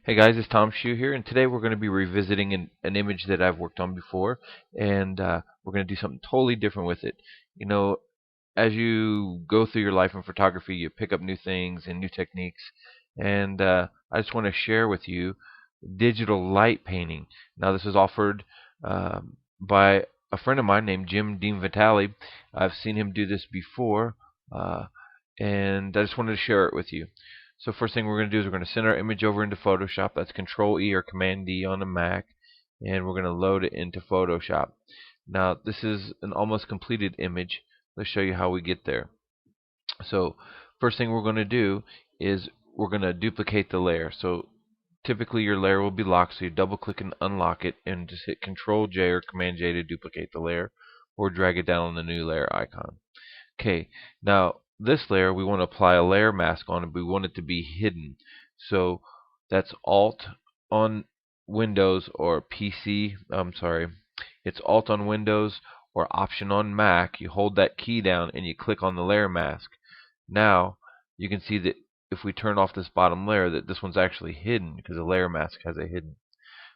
Hey guys, it's Tom Shue here, and today we're going to be revisiting an image that I've worked on before, and we're going to do something totally different with it. You know, as you go through your life in photography, you pick up new things and new techniques, and I just want to share with you digital light painting. Now, this was offered by a friend of mine named Jim Dean Vitale. I've seen him do this before, uh, and I just wanted to share it with you. So first thing we're going to do is we're going to send our image over into Photoshop. That's Control E or Command D on a Mac, and we're going to load it into Photoshop. Now this is an almost completed image. Let's show you how we get there. So first thing we're going to do is we're going to duplicate the layer. So typically your layer will be locked, so you double click and unlock it and just hit Control J or Command J to duplicate the layer, or drag it down on the new layer icon. Okay, now this layer we want to apply a layer mask on it, but we want it to be hidden. So that's Alt on Windows or PC. I'm sorry, it's Alt on Windows or Option on Mac. You hold that key down and you click on the layer mask. Now you can see that if we turn off this bottom layer, that this one's actually hidden because the layer mask has it hidden.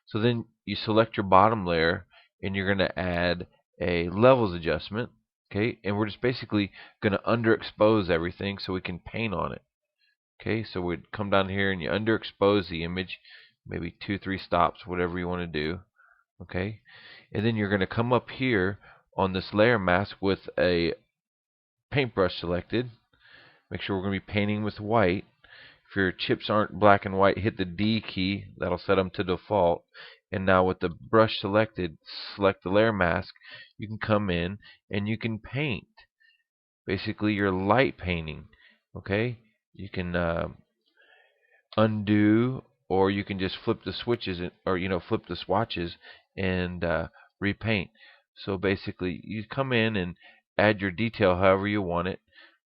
So then you select your bottom layer and you're going to add a levels adjustment. Okay, and we're just basically going to underexpose everything so we can paint on it. Okay, so we'd come down here and you underexpose the image, maybe 2-3 stops, whatever you want to do. Okay, and then you're going to come up here on this layer mask with a paintbrush selected. Make sure we're going to be painting with white. If your chips aren't black and white, hit the D key. That'll set them to default. And now with the brush selected, select the layer mask. You can come in and you can paint. Basically, you're light painting. Okay, you can undo, or you can just flip the switches, or flip the swatches and repaint. So basically, you come in and add your detail however you want it.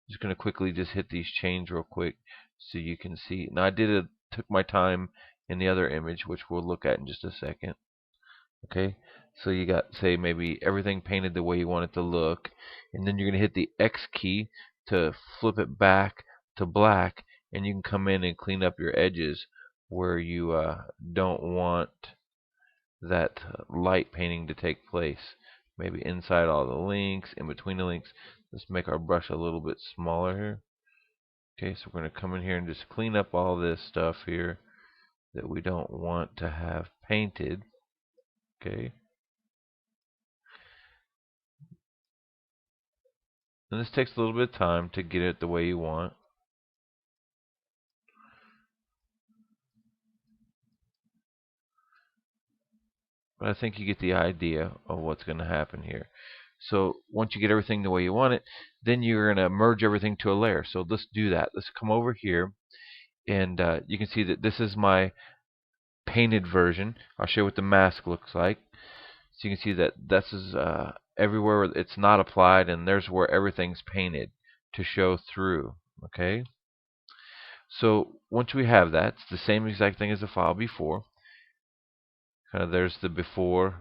Just going to quickly just hit these chains real quick so you can see. Now I took my time in the other image, which we'll look at in just a second. Okay, so you got, say, maybe everything painted the way you want it to look, and then you're going to hit the X key to flip it back to black, and you can come in and clean up your edges where you don't want that light painting to take place. Maybe inside all the links, in between the links. Let's make our brush a little bit smaller here. Okay, so we're going to come in here and just clean up all this stuff here that we don't want to have painted. Okay, and this takes a little bit of time to get it the way you want. But I think you get the idea of what's going to happen here. So once you get everything the way you want it, then you're going to merge everything to a layer. So let's do that. Let's come over here, and you can see that this is my painted version. I'll show you what the mask looks like. So you can see that this is everywhere where it's not applied, and there's where everything's painted to show through. Okay. So once we have that, it's the same exact thing as the file before. There's the before,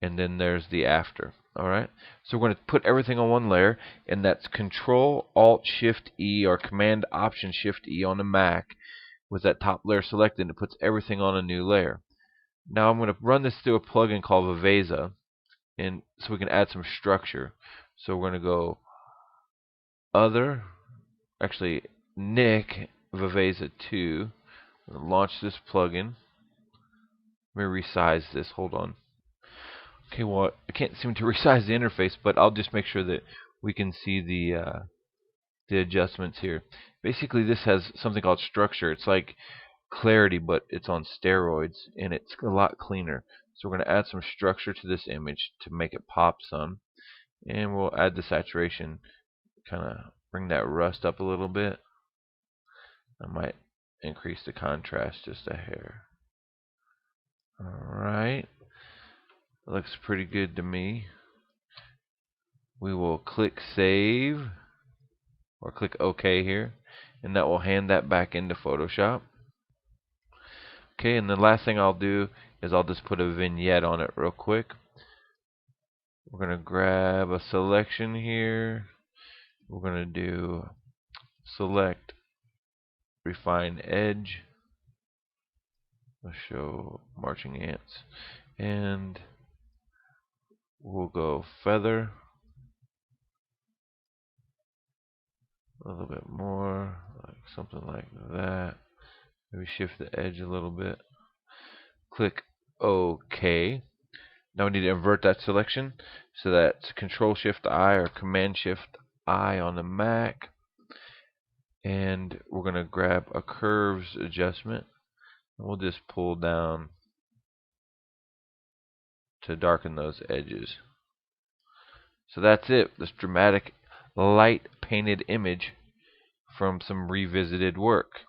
and then there's the after. Alright, so we're going to put everything on one layer, and that's Control Alt Shift E or Command Option Shift E on the Mac. With that top layer selected, it puts everything on a new layer. Now I'm going to run this through a plugin called Viveza, and so we can add some structure. So we're going to go Other, actually Nick Viveza 2. Launch this plugin. Let me resize this. Hold on. Okay, well, I can't seem to resize the interface, but I'll just make sure that we can see the adjustments here. Basically, this has something called structure. It's like clarity, but it's on steroids, and it's a lot cleaner. So we're going to add some structure to this image to make it pop some, and we'll add the saturation, kind of bring that rust up a little bit. I might increase the contrast just a hair. Alright, looks pretty good to me. We will click Save, or click OK here, and that will hand that back into Photoshop. Okay, and the last thing I'll do is I'll just put a vignette on it real quick. We're going to grab a selection here. We're going to do Select Refine Edge. Let's show marching ants. And we'll go feather. A little bit more, like something like that. Maybe shift the edge a little bit. Click OK. Now we need to invert that selection. So that's Control Shift I or Command Shift I on the Mac. And we're going to grab a curves adjustment. And we'll just pull down to darken those edges. So that's it. This dramatic light painted image from some revisited work.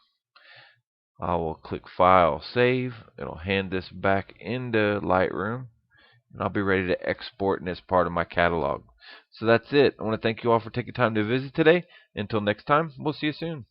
I will click File, Save. It'll hand this back into Lightroom, and I'll be ready to export as part of my catalog. So that's it. I want to thank you all for taking time to visit today. Until next time, we'll see you soon.